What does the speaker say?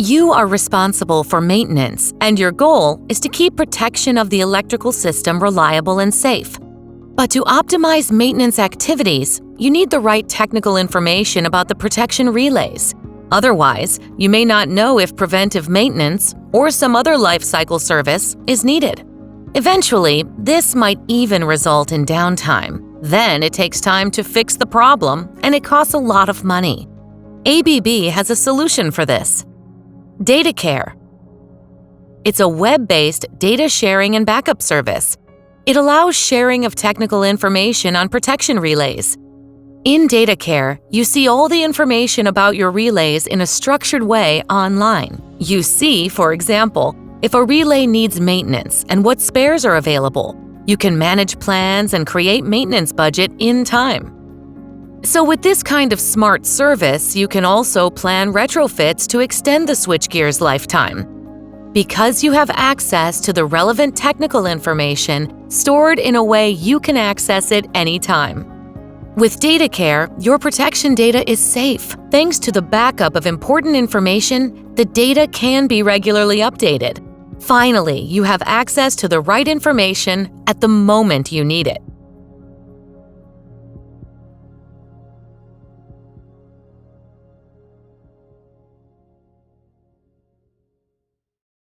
You are responsible for maintenance, and your goal is to keep protection of the electrical system reliable and safe. But to optimize maintenance activities, you need the right technical information about the protection relays. Otherwise, you may not know if preventive maintenance or some other lifecycle service is needed. Eventually, this might even result in downtime. Then it takes time to fix the problem, and it costs a lot of money. ABB has a solution for this. DataCare. It's a web-based data sharing and backup service. It allows sharing of technical information on protection relays. In DataCare, you see all the information about your relays in a structured way online. You see, for example, if a relay needs maintenance and what spares are available. You can manage plans and create maintenance budget in time. So with this kind of smart service, you can also plan retrofits to extend the switchgear's lifetime. Because you have access to the relevant technical information stored in a way you can access it anytime. With DataCare, your protection data is safe. Thanks to the backup of important information, the data can be regularly updated. Finally, you have access to the right information at the moment you need it.